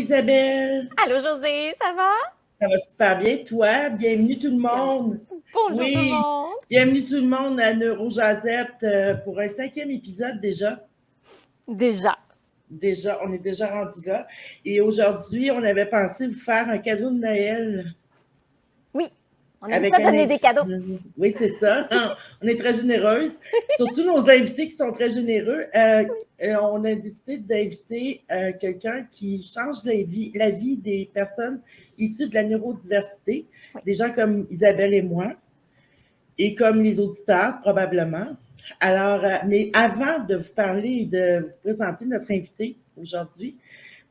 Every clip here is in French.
Isabelle, Allô José, ça va? ça va super bien, toi? Bienvenue tout le Super bien. monde. Bonjour tout le Oui, monde. bienvenue tout le monde à Neurojazette pour un 5e épisode déjà. Déjà. Déjà, on est déjà rendu là. Et aujourd'hui, on avait pensé vous faire un cadeau de Noël Oui, on aime avec ça un donner des invité. cadeaux. Oui, c'est ça. On est très généreuse. Surtout nos invités qui sont très généreux. On a décidé d'inviter quelqu'un qui change la vie des personnes issues de la neurodiversité, Oui. des gens comme Isabelle et moi, et comme les auditeurs, probablement. Alors, mais avant de vous parler et de vous présenter notre invité aujourd'hui,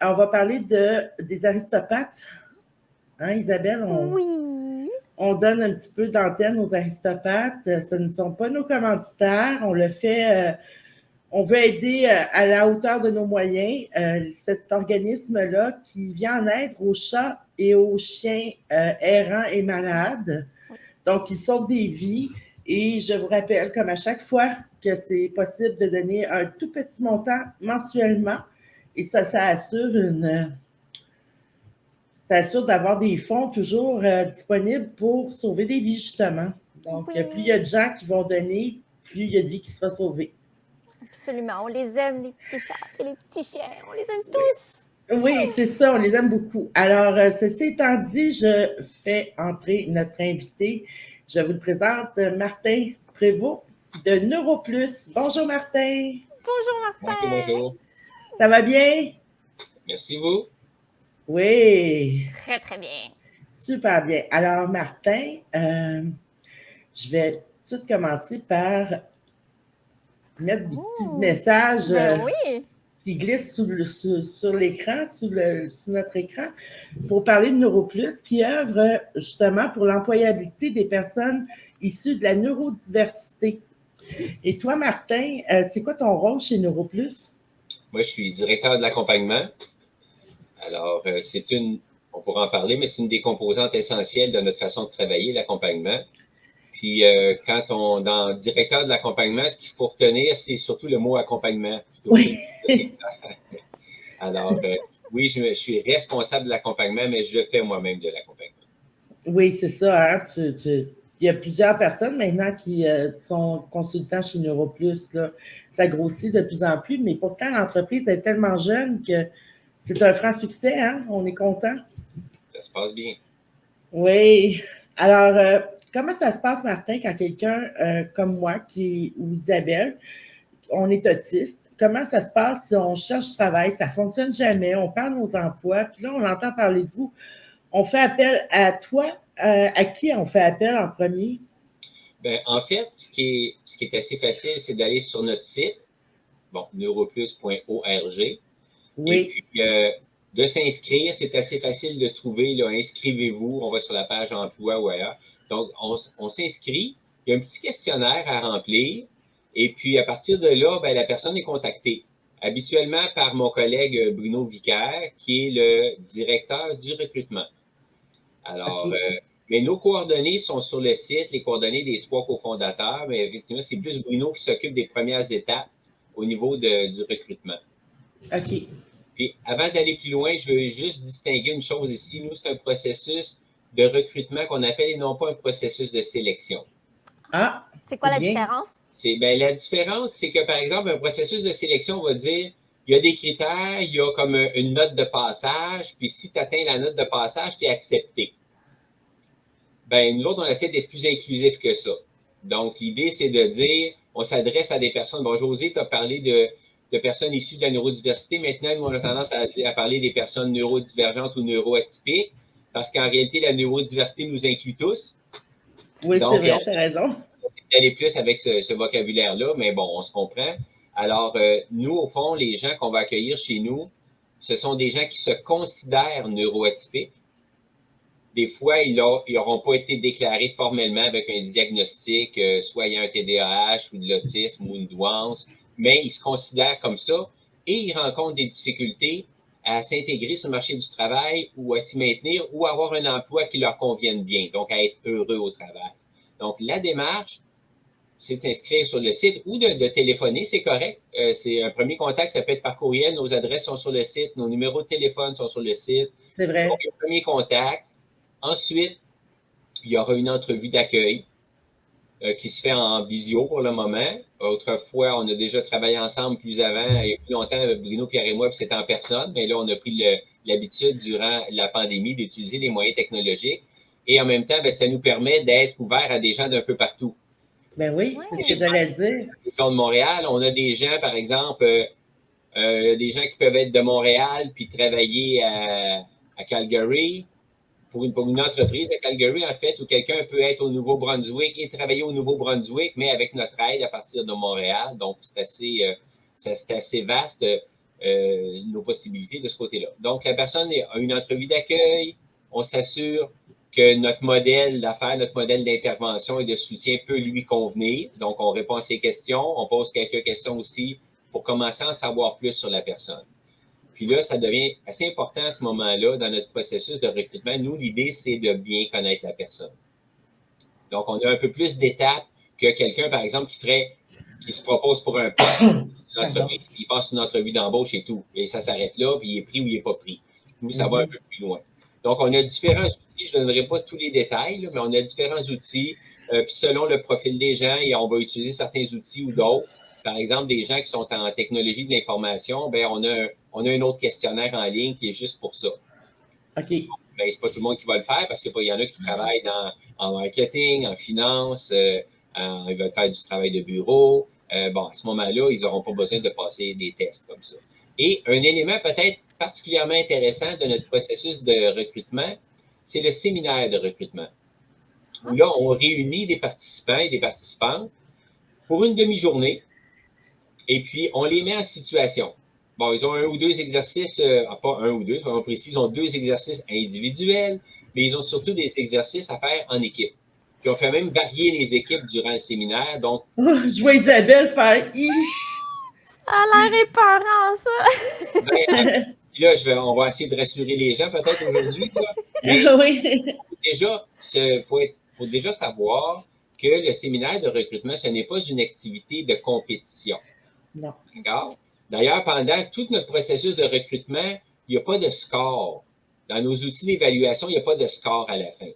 on va parler des aristopathes. Hein, Isabelle, Oui. on donne un petit peu d'antenne aux aristopathes. Ce ne sont pas nos commanditaires. On le fait, on veut aider à la hauteur de nos moyens cet organisme-là qui vient en aide aux chats et aux chiens errants et malades. Oui. Donc, ils sauvent des vies. Et je vous rappelle, comme à chaque fois, que c'est possible de donner un tout petit montant mensuellement. Et ça assure d'avoir des fonds toujours disponibles pour sauver des vies, justement. Donc, plus il y a Oui. de gens qui vont donner, plus il y a de vies qui seront sauvées. Absolument. On les aime, les petits chats et les petits chiens. On les aime Oui, tous. oui, c'est ça, on les aime beaucoup. Alors, ceci étant dit, je fais entrer notre invité. Je vous le présente, Martin Prévost de NeuroPlus. Bonjour, Martin. Bonjour Bonjour, Martin. bonjour. Ça va bien? Merci, vous. Oui, Très, très bien. super bien. Alors, Martin, je vais tout commencer par mettre des petits Oh. messages Ben oui. qui glissent sur l'écran, sous notre écran, pour parler de NeuroPlus, qui œuvre justement pour l'employabilité des personnes issues de la neurodiversité. Et toi, Martin, c'est quoi ton rôle chez NeuroPlus? Moi, je suis directeur de l'accompagnement. Alors, on pourra en parler, mais c'est une des composantes essentielles de notre façon de travailler, l'accompagnement. Puis, dans directeur de l'accompagnement, ce qu'il faut retenir, c'est surtout le mot accompagnement plutôt que Oui. directeur. Alors, oui, je suis responsable de l'accompagnement, mais je fais moi-même de l'accompagnement. Oui, c'est ça. Hein? Il y a plusieurs personnes maintenant qui sont consultants chez NeuroPlus. Là. Ça grossit de plus en plus, mais pourtant, l'entreprise est tellement jeune que c'est un franc succès. Hein? On est content. Ça se passe bien. Oui. Alors, comment ça se passe, Martin, quand quelqu'un comme moi ou Isabelle, on est autiste? Comment ça se passe si on cherche du travail? Ça ne fonctionne jamais. On parle de nos emplois, puis là, on entend parler de vous. On fait appel à toi. À qui on fait appel en premier? Ben, en fait, ce qui est assez facile, c'est d'aller sur notre site, neuroplus.org. Et Oui. puis, de s'inscrire, c'est assez facile de trouver. Là, inscrivez-vous, on va sur la page emploi ou ailleurs. Donc, on s'inscrit. Il y a un petit questionnaire à remplir. Et puis, à partir de là, ben, la personne est contactée. Habituellement par mon collègue Bruno Vicaire, qui est le directeur du recrutement. Alors, OK. mais nos coordonnées sont sur le site, les coordonnées des 3 cofondateurs. Mais effectivement, c'est plus Bruno qui s'occupe des premières étapes au niveau du recrutement. OK. Puis, avant d'aller plus loin, je veux juste distinguer une chose ici. Nous, c'est un processus de recrutement qu'on appelle et non pas un processus de sélection. Ah, C'est quoi la bien. différence? La différence, c'est que, par exemple, un processus de sélection, on va dire, il y a des critères, il y a comme une note de passage, puis si tu atteins la note de passage, tu es accepté. Ben, nous autres, on essaie d'être plus inclusif que ça. Donc, l'idée, c'est de dire, on s'adresse à des personnes. Bon, José, tu as parlé de personnes issues de la neurodiversité. Maintenant, nous, on a tendance à parler des personnes neurodivergentes ou neuroatypiques, parce qu'en réalité, la neurodiversité nous inclut tous. Oui, c'est Donc, vrai, tu as raison. on essaie d'aller plus avec ce vocabulaire-là, mais bon, on se comprend. Alors, nous, au fond, les gens qu'on va accueillir chez nous, ce sont des gens qui se considèrent neuroatypiques. Des fois, ils n'auront pas été déclarés formellement avec un diagnostic, soit il y a un TDAH ou de l'autisme ou une douance, mais ils se considèrent comme ça et ils rencontrent des difficultés à s'intégrer sur le marché du travail ou à s'y maintenir ou à avoir un emploi qui leur convienne bien, donc à être heureux au travail. Donc, la démarche, c'est de s'inscrire sur le site ou de téléphoner, c'est correct. C'est un premier contact, ça peut être par courriel. Nos adresses sont sur le site, nos numéros de téléphone sont sur le site. C'est vrai. Donc, un premier contact. Ensuite, il y aura une entrevue d'accueil qui se fait en visio pour le moment. Autrefois, on a déjà travaillé ensemble plus avant et plus longtemps, Bruno, Pierre et moi, puis c'était en personne. Mais là, on a pris l'habitude durant la pandémie d'utiliser les moyens technologiques. Et en même temps, bien, ça nous permet d'être ouverts à des gens d'un peu partout. Ben oui, c'est ce que j'allais dire. De Montréal, on a des gens, par exemple, des gens qui peuvent être de Montréal puis travailler à Calgary pour une entreprise à Calgary, en fait, où quelqu'un peut être au Nouveau-Brunswick et travailler au Nouveau-Brunswick, mais avec notre aide à partir de Montréal. Donc, c'est assez vaste nos possibilités de ce côté-là. Donc, la personne a une entrevue d'accueil. On s'assure que notre modèle d'affaires, notre modèle d'intervention et de soutien peut lui convenir. Donc, on répond à ses questions. On pose quelques questions aussi pour commencer à en savoir plus sur la personne. Puis là, ça devient assez important à ce moment-là dans notre processus de recrutement. Nous, l'idée, c'est de bien connaître la personne. Donc, on a un peu plus d'étapes que quelqu'un, par exemple, qui se propose pour un poste, il passe une entrevue d'embauche et tout. Et ça s'arrête là, puis il est pris ou il n'est pas pris. Nous, ça va un peu plus loin. Donc, on a différents outils. Je ne donnerai pas tous les détails, là, mais on a différents outils. Puis selon le profil des gens, et on va utiliser certains outils ou d'autres. Par exemple, des gens qui sont en technologie de l'information, bien, on a un autre questionnaire en ligne qui est juste pour ça. OK. Bien, c'est pas tout le monde qui va le faire parce qu'il y en a qui travaillent en marketing, en finance, ils veulent faire du travail de bureau. Bon, à ce moment-là, ils n'auront pas besoin de passer des tests comme ça. Et un élément peut-être particulièrement intéressant de notre processus de recrutement, c'est le séminaire de recrutement. Où là, on réunit des participants et des participantes pour une demi-journée. Et puis, on les met en situation. Bon, ils ont un ou deux exercices, pas un ou deux, soyons précis, ils ont 2 exercices individuels, mais ils ont surtout des exercices à faire en équipe. Puis, on fait même varier les équipes durant le séminaire. Donc, je vois Isabelle faire Ça a l'air épeurant, ça! Ben, là, on va essayer de rassurer les gens peut-être aujourd'hui. Mais oui. Il faut déjà savoir que le séminaire de recrutement, ce n'est pas une activité de compétition. Non. D'accord? D'ailleurs, pendant tout notre processus de recrutement, il n'y a pas de score. Dans nos outils d'évaluation, il n'y a pas de score à la fin.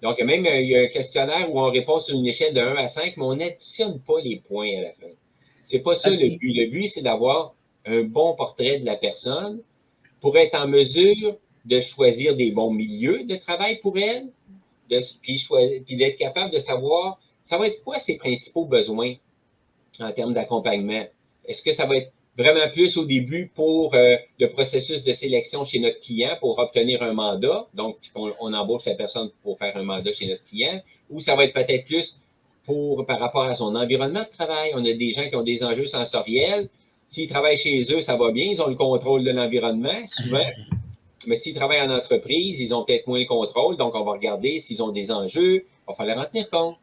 Donc, même il y a un questionnaire où on répond sur une échelle de 1 à 5, mais on n'additionne pas les points à la fin. C'est pas ça le but. Le but, c'est d'avoir un bon portrait de la personne pour être en mesure de choisir des bons milieux de travail pour elle, puis d'être capable de savoir, ça va être quoi ses principaux besoins en termes d'accompagnement. Est-ce que ça va être vraiment plus au début pour le processus de sélection chez notre client pour obtenir un mandat, donc on embauche la personne pour faire un mandat chez notre client, ou ça va être peut-être plus par rapport à son environnement de travail. On a des gens qui ont des enjeux sensoriels. S'ils travaillent chez eux, ça va bien, ils ont le contrôle de l'environnement, souvent. Mais s'ils travaillent en entreprise, ils ont peut-être moins le contrôle, donc on va regarder s'ils ont des enjeux, il va falloir en tenir compte.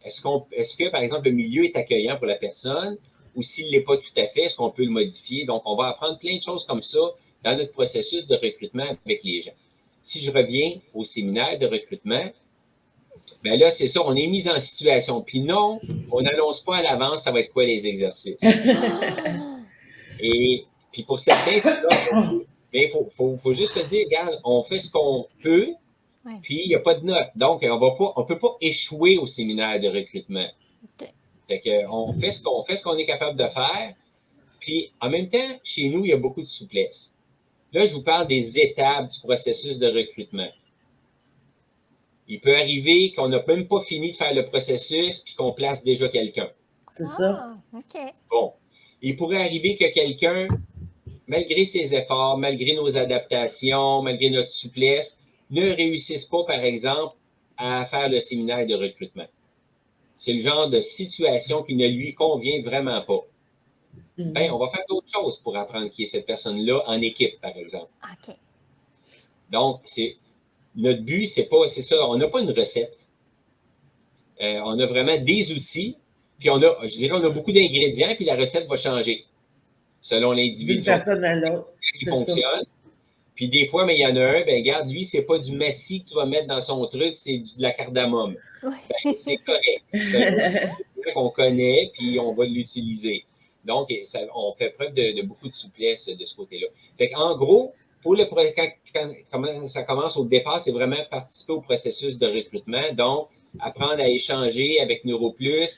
Est-ce que, par exemple, le milieu est accueillant pour la personne ou s'il ne l'est pas tout à fait, est-ce qu'on peut le modifier? Donc, on va apprendre plein de choses comme ça dans notre processus de recrutement avec les gens. Si je reviens au séminaire de recrutement, bien là, c'est ça, on est mis en situation. Puis non, on n'annonce pas à l'avance ça va être quoi les exercices. Et puis pour certains, il faut juste se dire, regarde, on fait ce qu'on peut, puis il n'y a pas de note. Donc, on ne peut pas échouer au séminaire de recrutement. Okay. Fait qu'on fait ce qu'on est capable de faire. Puis, en même temps, chez nous, il y a beaucoup de souplesse. Là, je vous parle des étapes du processus de recrutement. Il peut arriver qu'on n'a même pas fini de faire le processus puis qu'on place déjà quelqu'un. C'est ça. OK. Bon. Il pourrait arriver que quelqu'un, malgré ses efforts, malgré nos adaptations, malgré notre souplesse, ne réussisse pas, par exemple, à faire le séminaire de recrutement. C'est le genre de situation qui ne lui convient vraiment pas. Bien, on va faire d'autres choses pour apprendre qui est cette personne-là en équipe, par exemple. OK. Donc, notre but, c'est ça, on n'a pas une recette. On a vraiment des outils, puis on a beaucoup d'ingrédients, puis la recette va changer selon l'individu. D'une personne à l'autre. Qui fonctionne. Puis des fois, mais il y en a un, ben regarde, lui, c'est pas du massis que tu vas mettre dans son truc, c'est de la cardamome. Oui. Ben, c'est correct. qu'on connaît, puis on va l'utiliser. Donc, on fait preuve de beaucoup de souplesse de ce côté-là. Fait qu'en gros, quand ça commence au départ, c'est vraiment participer au processus de recrutement. Donc, apprendre à échanger avec NeuroPlus,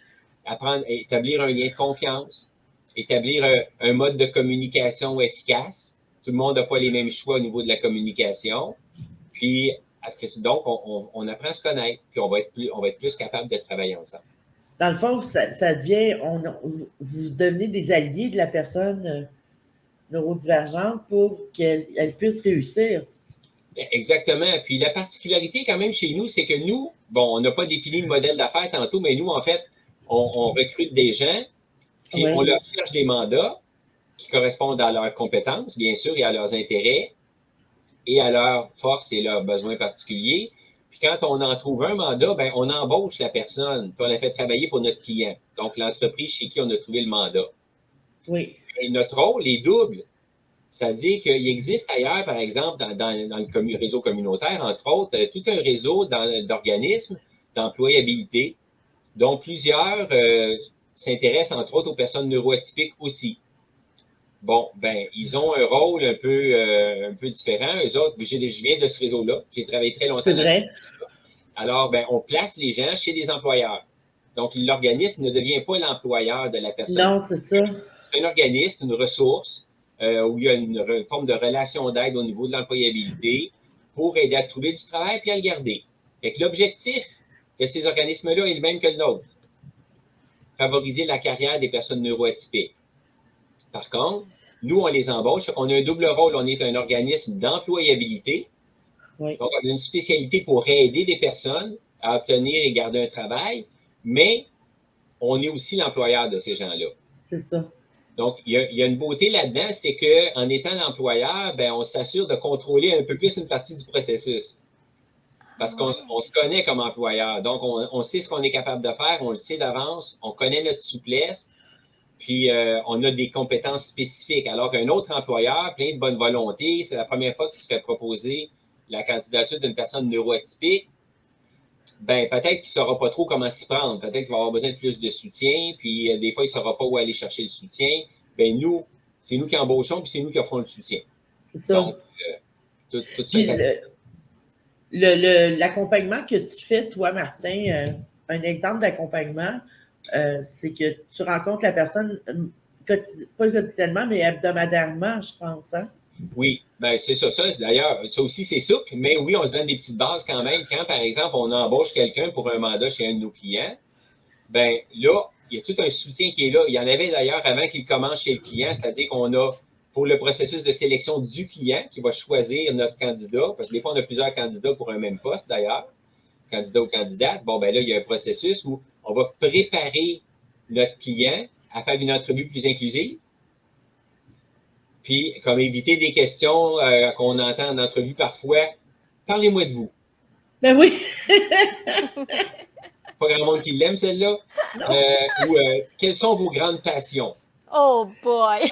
apprendre à établir un lien de confiance, établir un mode de communication efficace. Tout le monde n'a pas les mêmes choix au niveau de la communication. Puis, après, donc, on apprend à se connaître, puis on va être plus capable de travailler ensemble. Dans le fond, ça devient, vous devenez des alliés de la personne neurodivergente pour qu'elle puisse réussir. Exactement. Puis la particularité quand même chez nous, c'est que nous, bon, on n'a pas défini le modèle d'affaires tantôt, mais nous, en fait, on recrute des gens, puis on leur cherche des mandats qui correspondent à leurs compétences, bien sûr, et à leurs intérêts, et à leurs forces et leurs besoins particuliers. Puis quand on en trouve un mandat, ben, on embauche la personne, puis on la fait travailler pour notre client, donc l'entreprise chez qui on a trouvé le mandat. Oui. Et notre rôle est double. C'est-à-dire qu'il existe ailleurs, par exemple, dans le réseau communautaire, entre autres, tout un réseau d'organismes d'employabilité, dont plusieurs s'intéressent, entre autres, aux personnes neuroatypiques aussi. Bon, ben, ils ont un rôle un peu différent. Eux autres, je viens de ce réseau-là. J'ai travaillé très longtemps. C'est vrai. Alors, ben, on place les gens chez des employeurs. Donc, l'organisme ne devient pas l'employeur de la personne. Non, c'est ça. C'est un organisme, une ressource, où il y a une forme de relation d'aide au niveau de l'employabilité pour aider à trouver du travail et à le garder. Fait que l'objectif de ces organismes-là est le même que le nôtre. Favoriser la carrière des personnes neuroatypiques. Par contre, nous, on les embauche. On a un double rôle. On est un organisme d'employabilité. Oui. Donc, on a une spécialité pour aider des personnes à obtenir et garder un travail, mais on est aussi l'employeur de ces gens-là. C'est ça. Donc, il y a une beauté là-dedans, c'est qu'en étant l'employeur, ben, on s'assure de contrôler un peu plus une partie du processus. Parce qu'on se connaît comme employeur. Donc, on sait ce qu'on est capable de faire, on le sait d'avance, on connaît notre souplesse, puis on a des compétences spécifiques. Alors qu'un autre employeur, plein de bonne volonté, c'est la première fois qu'il se fait proposer la candidature d'une personne neuroatypique, ben peut-être qu'il ne saura pas trop comment s'y prendre. Peut-être qu'il va avoir besoin de plus de soutien, puis des fois, il ne saura pas où aller chercher le soutien. Ben nous, c'est nous qui embauchons, puis c'est nous qui offrons le soutien. C'est ça. Donc, tout ça. Puis l'accompagnement que tu fais, toi, Martin, un exemple d'accompagnement, c'est que tu rencontres la personne, pas quotidiennement, mais hebdomadairement, je pense. Hein? Oui, ben c'est ça. D'ailleurs, ça aussi, c'est souple, mais oui, on se donne des petites bases quand même. Quand, par exemple, on embauche quelqu'un pour un mandat chez un de nos clients, ben là, il y a tout un soutien qui est là. Il y en avait d'ailleurs avant qu'il commence chez le client, c'est-à-dire qu'on a, pour le processus de sélection du client qui va choisir notre candidat, parce que des fois, on a plusieurs candidats pour un même poste d'ailleurs, candidat ou candidate. Bon, ben là, il y a un processus où on va préparer notre client à faire une entrevue plus inclusive. Puis, comme éviter des questions qu'on entend en entrevue parfois, parlez-moi de vous. Ben oui. Pas grand monde qui l'aime, celle-là. Ou quelles sont vos grandes passions? Oh boy!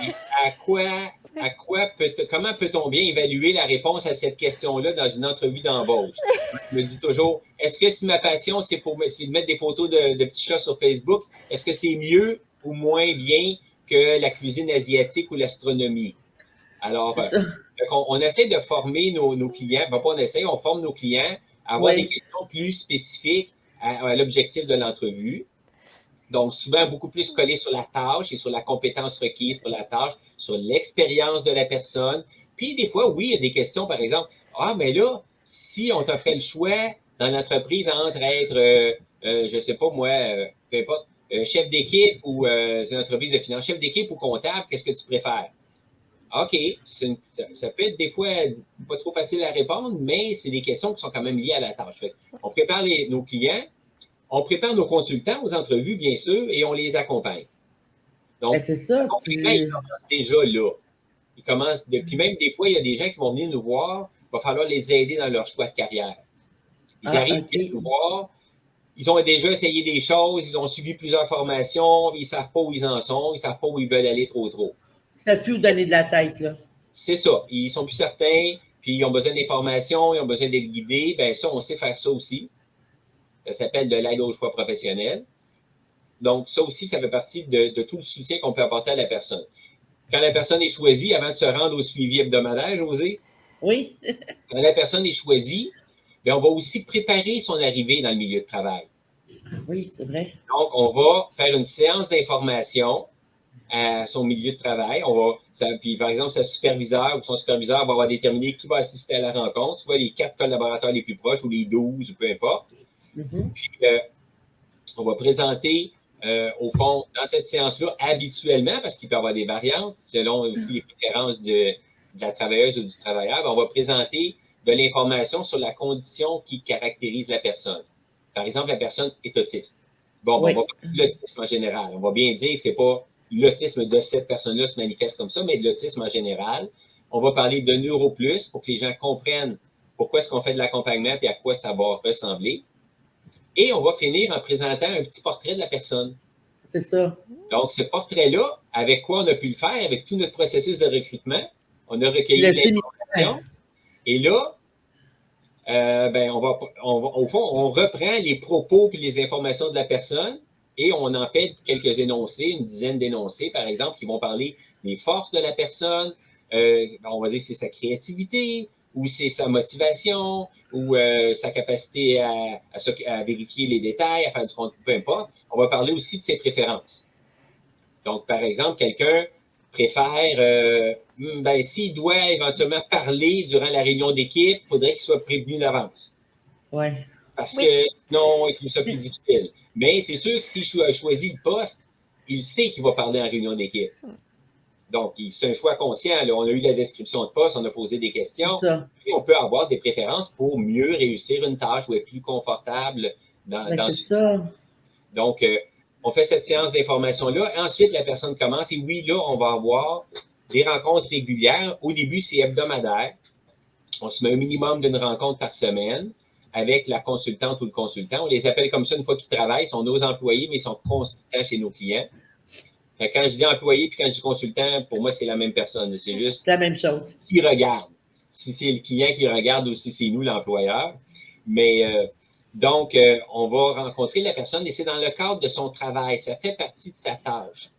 Comment peut-on bien évaluer la réponse à cette question-là dans une entrevue d'embauche? Je me dis toujours, est-ce que si ma passion, c'est de mettre des photos de petits chats sur Facebook, est-ce que c'est mieux ou moins bien que la cuisine asiatique ou l'astronomie? Alors, on essaie de former nos clients. Ben, pas on essaie, on forme nos clients à avoir des questions plus spécifiques à l'objectif de l'entrevue. Donc, souvent, beaucoup plus collé sur la tâche et sur la compétence requise pour la tâche, sur l'expérience de la personne. Puis, des fois, oui, il y a des questions, par exemple, mais là, si on t'offrait le choix dans l'entreprise entre être, je ne sais pas moi, peu importe, chef d'équipe ou une entreprise de finance, chef d'équipe ou comptable, qu'est-ce que tu préfères? OK, ça peut être des fois pas trop facile à répondre, mais c'est des questions qui sont quand même liées à la tâche. On prépare nos clients, on prépare nos consultants aux entrevues, bien sûr, et on les accompagne. Donc, c'est ça. ils commencent déjà là. Puis même des fois, il y a des gens qui vont venir nous voir, il va falloir les aider dans leur choix de carrière. Ils arrivent à nous voir, ils ont déjà essayé des choses, ils ont suivi plusieurs formations, ils ne savent pas où ils en sont, ils ne savent pas où ils veulent aller trop. Ça peut vous donner de la tête, là. C'est ça. Ils sont plus certains, puis ils ont besoin d'informations, ils ont besoin d'être guidés. Bien, ça, on sait faire ça aussi. Ça s'appelle de l'aide au choix professionnel. Donc, ça aussi, ça fait partie de tout le soutien qu'on peut apporter à la personne. Quand la personne est choisie, avant de se rendre au suivi hebdomadaire, José, Oui. quand la personne est choisie, bien, on va aussi préparer son arrivée dans le milieu de travail. Oui, c'est vrai. Donc, on va faire une séance d'information à son milieu de travail. Puis, par exemple, sa superviseur ou son superviseur va avoir déterminé qui va assister à la rencontre, soit les 4 collaborateurs les plus proches ou les 12, ou peu importe. Mhm. Puis, on va présenter, au fond, dans cette séance-là, habituellement, parce qu'il peut y avoir des variantes, selon aussi les préférences de la travailleuse ou du travailleur, on va présenter de l'information sur la condition qui caractérise la personne. Par exemple, la personne est autiste. Bon, Oui. on va parler de l'autisme en général. On va bien dire que ce n'est pas l'autisme de cette personne-là se manifeste comme ça, mais de l'autisme en général. On va parler de NeuroPlus pour que les gens comprennent pourquoi est-ce qu'on fait de l'accompagnement et à quoi ça va ressembler. Et on va finir en présentant un petit portrait de la personne. C'est ça. Donc, ce portrait-là, avec quoi on a pu le faire, avec tout notre processus de recrutement, on a recueilli l'information. Et là, ben, au fond, on reprend les propos et les informations de la personne et on en fait quelques énoncés, une dizaine d'énoncés, par exemple, qui vont parler des forces de la personne. On va dire c'est sa créativité, ou c'est sa motivation, ou sa capacité à vérifier les détails, à faire du compte, peu importe. On va parler aussi de ses préférences. Donc, par exemple, quelqu'un préfère, ben, s'il doit éventuellement parler durant la réunion d'équipe, il faudrait qu'il soit prévenu d'avance. Oui. Parce Oui. que sinon, il trouve ça plus difficile. Mais c'est sûr que s'il choisit le poste, il sait qu'il va parler en réunion d'équipe. Donc, c'est un choix conscient. Là. On a eu la description de poste, on a posé des questions. C'est ça. Et on peut avoir des préférences pour mieux réussir une tâche ou être plus confortable Ben, dans c'est une... ça. Donc, on fait cette séance d'information-là. Ensuite, la personne commence. Et oui, là, on va avoir des rencontres régulières. Au début, c'est hebdomadaire. On se met un minimum d'une rencontre par semaine avec la consultante ou le consultant. On les appelle comme ça une fois qu'ils travaillent. Ils sont nos employés, mais ils sont consultants chez nos clients. Quand je dis employé puis quand je dis consultant, pour moi, c'est la même personne. C'est juste C'est la même chose. qui regarde. Si c'est le client qui regarde ou si c'est nous, l'employeur. Mais donc, on va rencontrer la personne et c'est dans le cadre de son travail. Ça fait partie de sa tâche.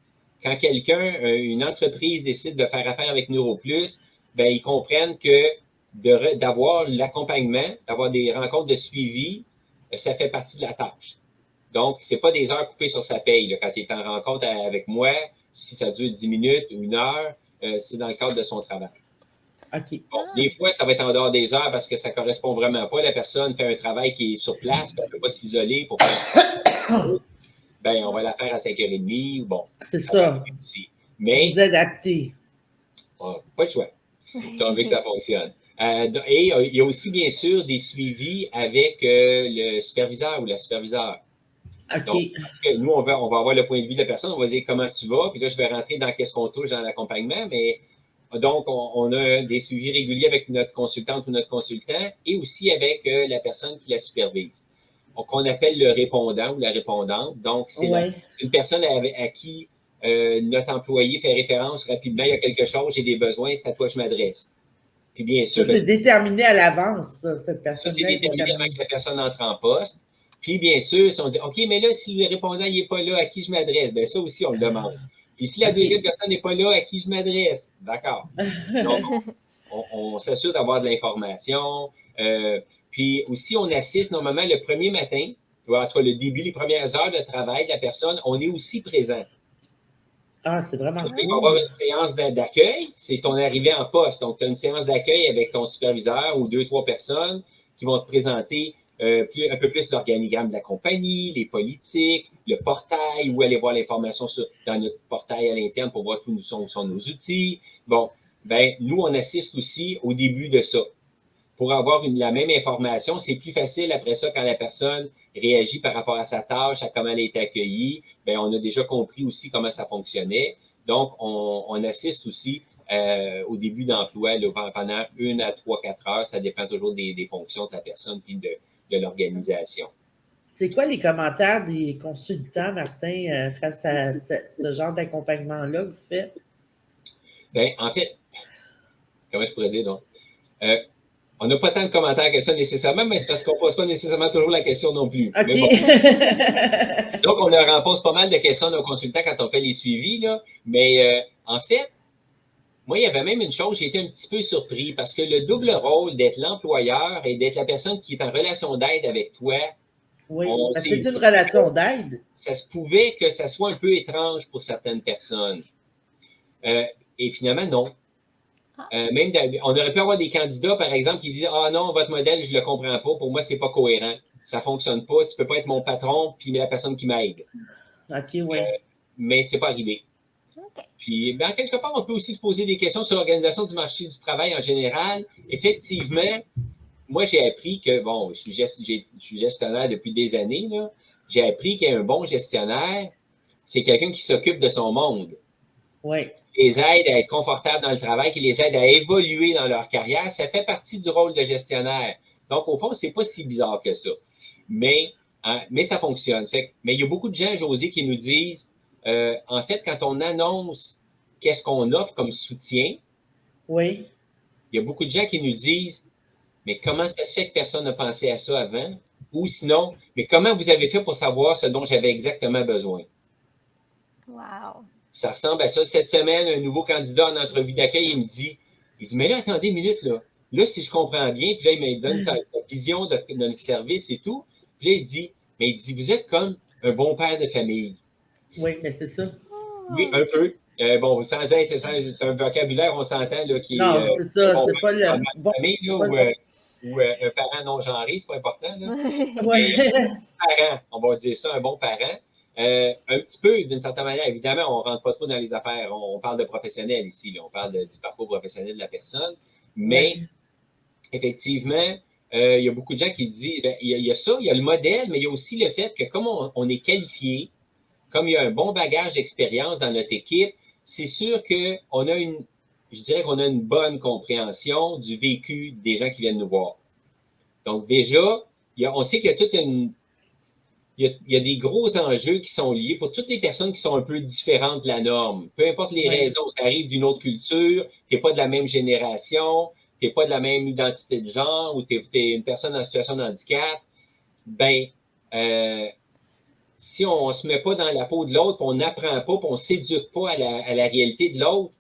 Quand quelqu'un, une entreprise décide de faire affaire avec NeuroPlus, ben, ils comprennent que d'avoir l'accompagnement, d'avoir des rencontres de suivi, ça fait partie de la tâche. Donc, ce n'est pas des heures coupées sur sa paye. Là, quand tu es en rencontre avec moi, si ça dure 10 minutes ou 1 heure, c'est dans le cadre de son travail. OK. Bon, des fois, ça va être en dehors des heures parce que ça ne correspond vraiment pas. La personne fait un travail qui est sur place, elle ne peut pas s'isoler pour faire. Ben, on va la faire à 5h30 ou bon. C'est ça. Aussi. Mais, Vous adaptez. pas de choix. Si on veut que ça fonctionne. Et il y a aussi, bien sûr, des suivis avec le superviseur ou la superviseure. OK. Donc, parce que nous, on va avoir le point de vue de la personne, on va dire comment tu vas, puis là, je vais rentrer dans qu'est-ce qu'on touche dans l'accompagnement, mais donc, on a des suivis réguliers avec notre consultante ou notre consultant et aussi avec la personne qui la supervise. Donc, on appelle le répondant ou la répondante. Donc, c'est une personne à qui notre employé fait référence rapidement. Il y a quelque chose, j'ai des besoins, c'est à toi que je m'adresse. Puis bien sûr, ça, c'est déterminé à l'avance, cette personne-là. Ça, c'est déterminé avant que la personne entre en poste. Puis, bien sûr, si on dit, OK, mais là, si le répondant n'est pas là, à qui je m'adresse? Bien, ça aussi, on le demande. Puis, si la deuxième personne n'est pas là, à qui je m'adresse? D'accord. Donc, on s'assure d'avoir de l'information. Puis, aussi, on assiste normalement le premier matin, entre le début, les premières heures de travail de la personne, on est aussi présent. Ah, c'est vraiment cool. Il va y avoir une séance d'accueil, c'est ton arrivée en poste. Donc, tu as une séance d'accueil avec ton superviseur ou 2-3 personnes qui vont te présenter un peu plus l'organigramme de la compagnie, les politiques, le portail, où aller voir l'information dans notre portail à l'interne pour voir où sont nos outils. Bon, ben nous, on assiste aussi au début de ça. Pour avoir la même information, c'est plus facile après ça quand la personne réagit par rapport à sa tâche, à comment elle a été accueillie. Bien, on a déjà compris aussi comment ça fonctionnait. Donc, on assiste aussi au début d'emploi pendant 1 à 3-4 heures. Ça dépend toujours des fonctions de la personne et de l'organisation. C'est quoi les commentaires des consultants, Martin, face à ce genre d'accompagnement-là que vous faites? Bien, en fait, comment je pourrais dire donc? On n'a pas tant de commentaires que ça nécessairement, mais c'est parce qu'on ne pose pas nécessairement toujours la question non plus. OK. Mais bon. Donc, on leur pose pas mal de questions à nos consultants quand on fait les suivis, là. Mais en fait, moi, il y avait même une chose, j'ai été un petit peu surpris parce que le double rôle d'être l'employeur et d'être la personne qui est en relation d'aide avec toi, Oui, on parce s'est que c'est une dit relation d'aide. ça se pouvait que ça soit un peu étrange pour certaines personnes. Et finalement, non. Même on aurait pu avoir des candidats, par exemple, qui disent « Ah non, votre modèle, je ne le comprends pas. Pour moi, ce n'est pas cohérent. Ça ne fonctionne pas. Tu ne peux pas être mon patron puis la personne qui m'aide. » OK, oui. Mais ce n'est pas arrivé. OK. Puis, ben, quelque part, on peut aussi se poser des questions sur l'organisation du marché du travail en général. Effectivement, moi, j'ai appris que, bon, je suis gestionnaire depuis des années, là. J'ai appris qu'un bon gestionnaire, c'est quelqu'un qui s'occupe de son monde. Oui. Qui les aide à être confortables dans le travail, qui les aide à évoluer dans leur carrière. Ça fait partie du rôle de gestionnaire. Donc, au fond, c'est pas si bizarre que ça. Mais ça fonctionne. Mais il y a beaucoup de gens, José, qui nous disent, en fait, quand on annonce qu'est-ce qu'on offre comme soutien, Oui. il y a beaucoup de gens qui nous disent, mais comment ça se fait que personne n'a pensé à ça avant? Ou sinon, mais comment vous avez fait pour savoir ce dont j'avais exactement besoin? Wow. Ça ressemble à ça. Cette semaine, un nouveau candidat en entrevue d'accueil, il me dit, mais là, attendez une minute, là. Là, si je comprends bien, puis là, il me donne sa vision de notre service et tout. Puis là, il dit, vous êtes comme un bon père de famille. Oui, mais c'est ça. Oui, un peu. Bon, sans être, c'est un vocabulaire, on s'entend, là, qui Non, est c'est ça. bon C'est pas le. Bon, famille, là, ou un parent non genré, c'est pas important, là. Oui. Parent, on va dire ça, un bon parent. Un petit peu, d'une certaine manière, évidemment, on ne rentre pas trop dans les affaires. On parle de professionnel ici, là. On parle du parcours professionnel de la personne. Mais, effectivement, il y a beaucoup de gens qui disent, ben, il y a ça, il y a le modèle, mais il y a aussi le fait que comme on est qualifié, comme il y a un bon bagage d'expérience dans notre équipe, c'est sûr qu'on a je dirais qu'on a une bonne compréhension du vécu des gens qui viennent nous voir. Donc, déjà, on sait qu'il y a toute une. Il y a des gros enjeux qui sont liés pour toutes les personnes qui sont un peu différentes de la norme. Peu importe les raisons, tu arrives d'une autre culture, tu n'es pas de la même génération, tu n'es pas de la même identité de genre ou tu es une personne en situation de handicap, ben, si on ne se met pas dans la peau de l'autre, on n'apprend pas, on ne s'éduque pas à la réalité de l'autre,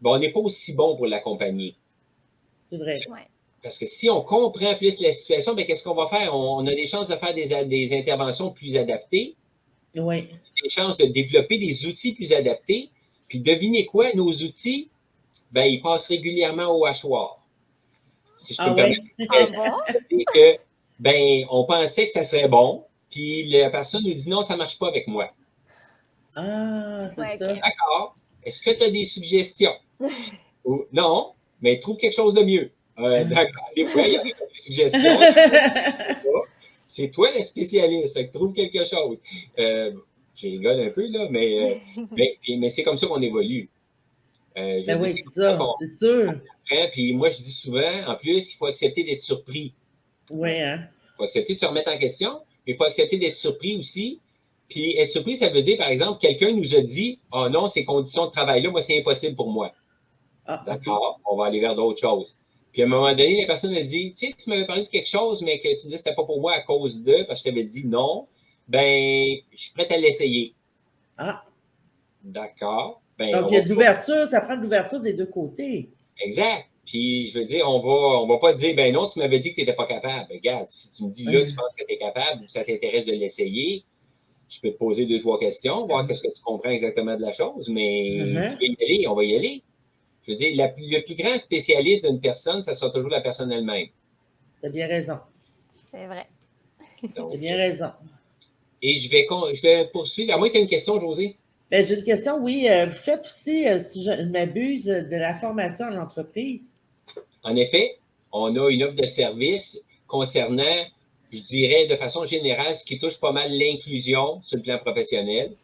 ben, on n'est pas aussi bon pour l'accompagner. C'est vrai. Ouais. Parce que si on comprend plus la situation, bien, qu'est-ce qu'on va faire? On a des chances de faire des interventions plus adaptées. Oui. Des chances de développer des outils plus adaptés. Puis devinez quoi? Nos outils, ben, ils passent régulièrement au hachoir. Si je peux me permettre de dire que, ben, on pensait que ça serait bon, puis la personne nous dit non, ça ne marche pas avec moi. Ah, c'est ça. D'accord. Est-ce que tu as des suggestions? Non, mais trouve quelque chose de mieux. D'accord. Des fois, il y a des suggestions. C'est toi le spécialiste. Fait que trouve quelque chose. Je rigole un peu, là, mais c'est comme ça qu'on évolue. Ben oui, c'est ça, c'est sûr. Puis moi, je dis souvent, en plus, il faut accepter d'être surpris. Oui, hein? Il faut accepter de se remettre en question, mais il faut accepter d'être surpris aussi. Puis être surpris, ça veut dire, par exemple, quelqu'un nous a dit « Ah non, ces conditions de travail-là, moi, c'est impossible pour moi. » D'accord, on va aller vers d'autres choses. Puis à un moment donné, la personne a dit, tu sais, tu m'avais parlé de quelque chose, mais que tu me dis que c'était pas pour moi à cause de, parce que je t'avais dit non, ben, je suis prête à l'essayer. Ah. D'accord. Ben, donc, il y a de l'ouverture, ça prend de l'ouverture des deux côtés. Exact. Puis, je veux dire, on va pas dire, ben non, tu m'avais dit que tu n'étais pas capable. Regarde, si tu me dis là, tu penses que tu es capable ou ça t'intéresse de l'essayer, je peux te poser 2-3 questions, voir qu'est-ce que tu comprends exactement de la chose, mais tu veux y aller, on va y aller. Je veux dire, le plus grand spécialiste d'une personne, ça sera toujours la personne elle-même. Tu as bien raison. C'est vrai. Tu as bien raison. Et je vais poursuivre. À moins que tu aies une question, José. Ben, j'ai une question, oui. Vous faites aussi, si je ne m'abuse, de la formation en entreprise? En effet, on a une offre de service concernant, je dirais, de façon générale, ce qui touche pas mal l'inclusion sur le plan professionnel.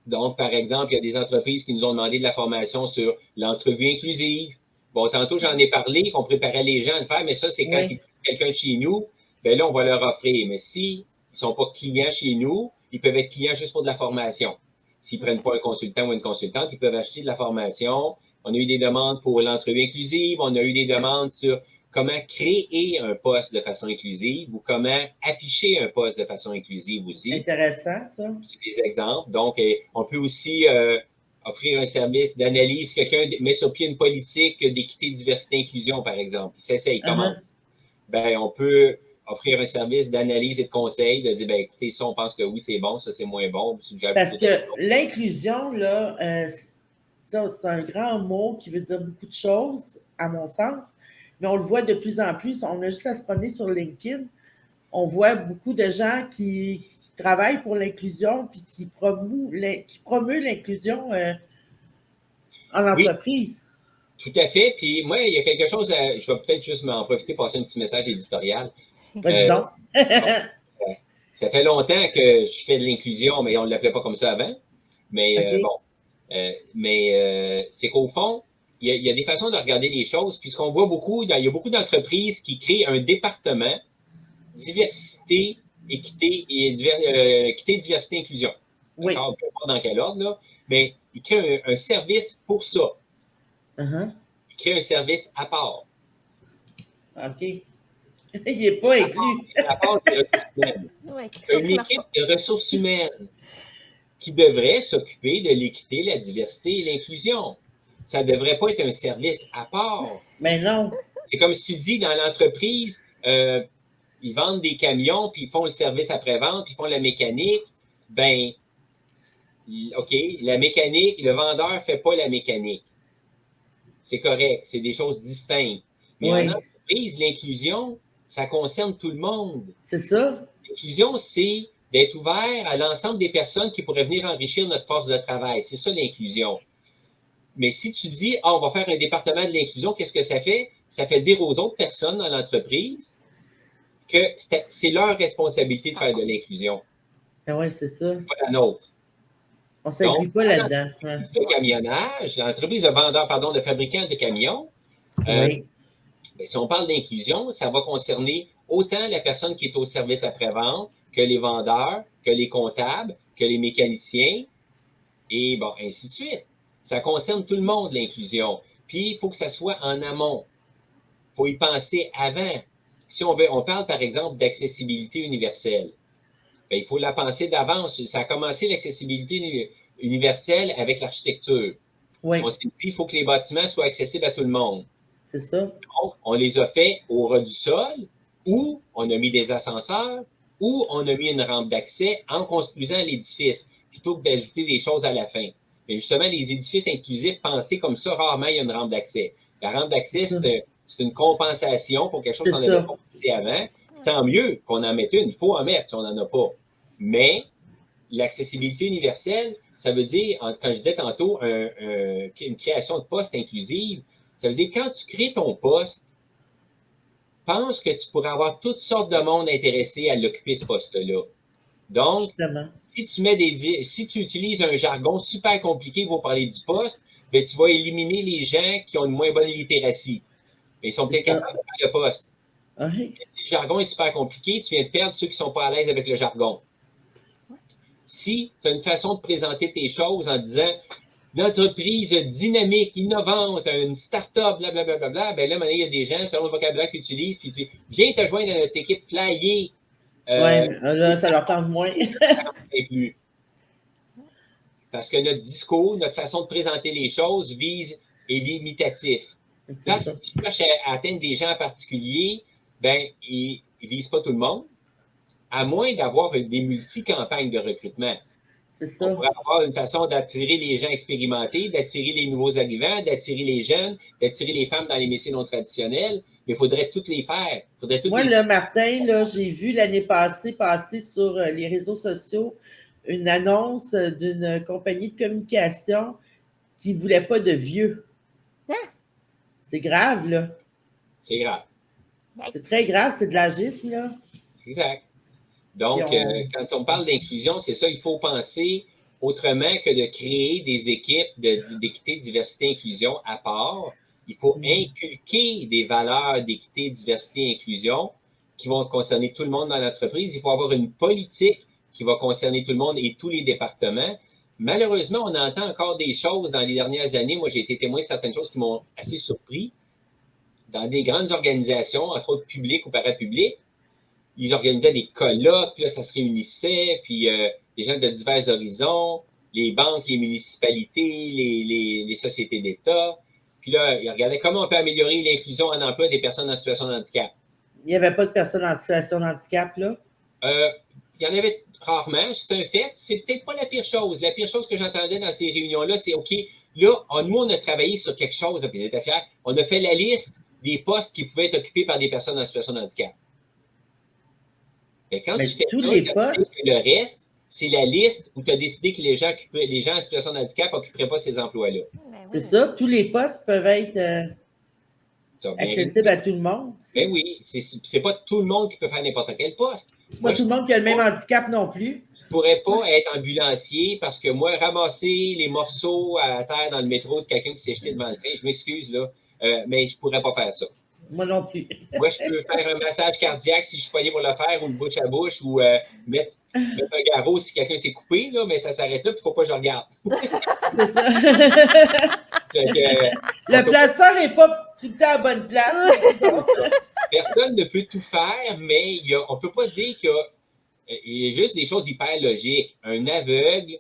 Donc, par exemple, il y a des entreprises qui nous ont demandé de la formation sur l'entrevue inclusive. Bon, tantôt, j'en ai parlé, qu'on préparait les gens à le faire, mais ça, c'est quand il y a quelqu'un de chez nous, bien là, on va leur offrir. Mais s'ils ne sont pas clients chez nous, ils peuvent être clients juste pour de la formation. S'ils ne prennent pas un consultant ou une consultante, ils peuvent acheter de la formation. On a eu des demandes pour l'entrevue inclusive, on a eu des demandes sur comment créer un poste de façon inclusive ou comment afficher un poste de façon inclusive aussi. Intéressant, ça. C'est des exemples. Donc, on peut aussi offrir un service d'analyse. Quelqu'un met sur pied une politique d'équité, diversité, inclusion, par exemple. Il s'essaye comment? Ben, on peut offrir un service d'analyse et de conseil, de dire, ben, écoutez, ça, on pense que oui, c'est bon, ça, c'est moins bon. Parce que l'inclusion, là, c'est un grand mot qui veut dire beaucoup de choses, à mon sens, mais on le voit de plus en plus. On a juste à se promener sur LinkedIn. On voit beaucoup de gens qui travaillent pour l'inclusion puis qui promeuvent l'inclusion en entreprise. Oui, tout à fait. Puis moi, il y a quelque chose, je vais peut-être juste m'en profiter pour passer un petit message éditorial. Vas-y donc. Ça fait longtemps que je fais de l'inclusion, mais on ne l'appelait pas comme ça avant. Mais c'est qu'au fond, il y a des façons de regarder les choses. Puis ce qu'on voit beaucoup, il y a beaucoup d'entreprises qui créent un département diversité, équité, diversité, inclusion. Oui. D'accord, peu importe dans quel ordre, là. Mais ils créent un service pour ça. Ils créent un service à part. OK. Il n'est pas inclus. À part des ressources humaines. Une équipe de ressources humaines qui devrait s'occuper de l'équité, la diversité et l'inclusion. Ça ne devrait pas être un service à part. Mais non. C'est comme si tu dis dans l'entreprise, ils vendent des camions, puis ils font le service après-vente, puis ils font la mécanique. Ben, OK, la mécanique, le vendeur ne fait pas la mécanique. C'est correct, c'est des choses distinctes. Mais en entreprise, l'inclusion, ça concerne tout le monde. C'est ça. L'inclusion, c'est d'être ouvert à l'ensemble des personnes qui pourraient venir enrichir notre force de travail. C'est ça l'inclusion. Mais si tu dis, on va faire un département de l'inclusion, qu'est-ce que ça fait? Ça fait dire aux autres personnes dans l'entreprise que c'est leur responsabilité de faire de l'inclusion. Ah oui, c'est ça. C'est pas la nôtre. On ne s'inclut pas là-dedans. Le camionnage, l'entreprise de vendeurs, de fabricants de camions, si on parle d'inclusion, ça va concerner autant la personne qui est au service après-vente que les vendeurs, que les comptables, que les mécaniciens, et bon, ainsi de suite. Ça concerne tout le monde, l'inclusion. Puis, il faut que ça soit en amont. Il faut y penser avant. Si on parle, par exemple, d'accessibilité universelle, bien, il faut la penser d'avance. Ça a commencé l'accessibilité universelle avec l'architecture. On s'est dit qu'il faut que les bâtiments soient accessibles à tout le monde. C'est ça. Donc, on les a fait au ras du sol, ou on a mis des ascenseurs, ou on a mis une rampe d'accès en construisant l'édifice, plutôt que d'ajouter des choses à la fin. Mais justement, les édifices inclusifs, pensés comme ça, rarement, il y a une rampe d'accès. La rampe d'accès, c'est une compensation pour quelque chose qu'on avait pensé avant. Tant mieux qu'on en mette une. Il faut en mettre si on n'en a pas. Mais l'accessibilité universelle, ça veut dire, quand je disais tantôt, une création de poste inclusive, ça veut dire quand tu crées ton poste, pense que tu pourrais avoir toutes sortes de monde intéressés à l'occuper ce poste-là. Donc, si tu utilises un jargon super compliqué pour parler du poste, bien, tu vas éliminer les gens qui ont une moins bonne littératie. Mais ils sont peut-être capables de faire le poste. Si le jargon est super compliqué, tu viens de perdre ceux qui ne sont pas à l'aise avec le jargon. Si tu as une façon de présenter tes choses en disant une entreprise dynamique, innovante, une start-up, blablabla, bien là, il y a des gens, selon le vocabulaire qu'ils utilisent, puis tu dis viens te joindre à notre équipe flyer. Là, ça leur tente moins. Parce que notre discours, notre façon de présenter les choses est limitatif. Là, si tu cherches à atteindre des gens en particulier, ben, ils ne visent pas tout le monde, à moins d'avoir des multi-campagnes de recrutement. C'est ça. On pourrait avoir une façon d'attirer les gens expérimentés, d'attirer les nouveaux arrivants, d'attirer les jeunes, d'attirer les femmes dans les métiers non traditionnels, mais il faudrait toutes les faire. Moi, le Martin, là, j'ai vu l'année passée passer sur les réseaux sociaux une annonce d'une compagnie de communication qui ne voulait pas de vieux. C'est grave, là. C'est grave. C'est très grave, c'est de l'agisme, là. Exact. Donc, quand on parle d'inclusion, c'est ça, il faut penser autrement que de créer des équipes d'équité, diversité, inclusion à part. Il faut inculquer des valeurs d'équité, diversité, inclusion qui vont concerner tout le monde dans l'entreprise. Il faut avoir une politique qui va concerner tout le monde et tous les départements. Malheureusement, on entend encore des choses dans les dernières années. Moi, j'ai été témoin de certaines choses qui m'ont assez surpris. dans des grandes organisations, entre autres publiques ou parapubliques, ils organisaient des colloques, puis là, ça se réunissait, puis des gens de divers horizons, les banques, les municipalités, les sociétés d'État. Puis là, ils regardaient comment on peut améliorer l'inclusion en emploi des personnes en situation de handicap. Il n'y avait pas de personnes en situation de handicap, là? Il y en avait rarement, c'est un fait. C'est peut-être pas la pire chose. La pire chose que j'entendais dans ces réunions-là, c'est OK, là, nous, on a travaillé sur quelque chose, puis j'étais fier. On a fait la liste des postes qui pouvaient être occupés par des personnes en situation de handicap. Mais quand tu fais tous ça, les postes... le reste, c'est la liste où tu as décidé que les gens en situation de handicap n'occuperaient pas ces emplois-là. C'est ça, tous les postes peuvent être accessibles à tout le monde. Ben oui, c'est pas tout le monde qui peut faire n'importe quel poste. C'est pas tout le monde qui a le même handicap non plus. Je pourrais pas être ambulancier parce que moi, ramasser les morceaux à terre dans le métro de quelqu'un qui s'est jeté devant le train, je m'excuse, là, mais je pourrais pas faire ça. Moi non plus. Moi, je peux faire un massage cardiaque si je suis payé pour le faire, ou une bouche à bouche, ou mettre un garrot si quelqu'un s'est coupé, là, mais ça s'arrête là, puis il ne faut pas que je regarde. C'est ça. Le plaster n'est pas tout le temps à bonne place. Personne ne peut tout faire, mais on ne peut pas dire qu'il y a juste des choses hyper logiques. Un aveugle,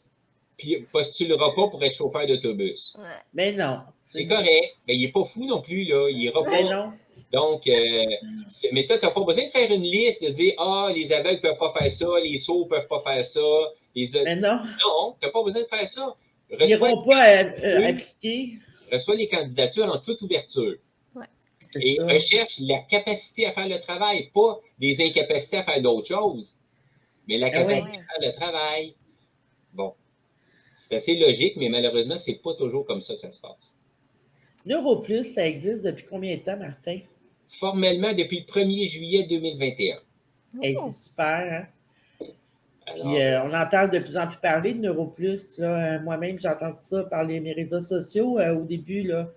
puis ne postulera pas pour être chauffeur d'autobus. Mais non. C'est correct. Mais il n'est pas fou non plus, là. Il ira pas. Mais non. Donc, mais toi, tu n'as pas besoin de faire une liste, de dire les aveugles ne peuvent pas faire ça, les sourds ne peuvent pas faire ça. Mais non. Non, tu n'as pas besoin de faire ça. Ils n'iront pas appliquer. Reçois les candidatures en toute ouverture. Ouais. Et recherche la capacité à faire le travail, pas des incapacités à faire d'autres choses, mais la capacité à faire le travail. Bon, c'est assez logique, mais malheureusement, ce n'est pas toujours comme ça que ça se passe. NeuroPlus, ça existe depuis combien de temps, Martin? Formellement, depuis le 1er juillet 2021. Hey, c'est super, hein? Alors, puis on entend de plus en plus parler de NeuroPlus. Moi-même, j'ai entendu ça par mes réseaux sociaux au début. Là.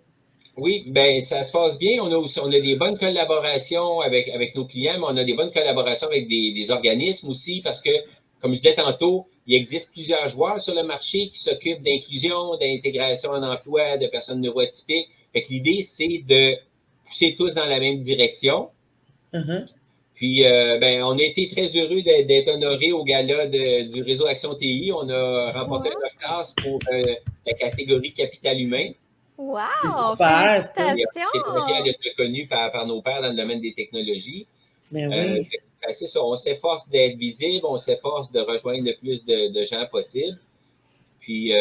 Oui, bien, ça se passe bien. On a des bonnes collaborations avec nos clients, mais on a des bonnes collaborations avec des organismes aussi parce que, comme je disais tantôt, il existe plusieurs joueurs sur le marché qui s'occupent d'inclusion, d'intégration en emploi, de personnes neuroatypiques. Fait que l'idée, c'est de pousser tous dans la même direction. Puis, on a été très heureux d'être honorés au gala du réseau Action TI. On a remporté une classe pour la catégorie capital humain. Wow! C'est super! Félicitations! D'être reconnu par nos pairs dans le domaine des technologies. Mais oui. C'est ça, on s'efforce d'être visible, on s'efforce de rejoindre le plus de gens possible. Puis,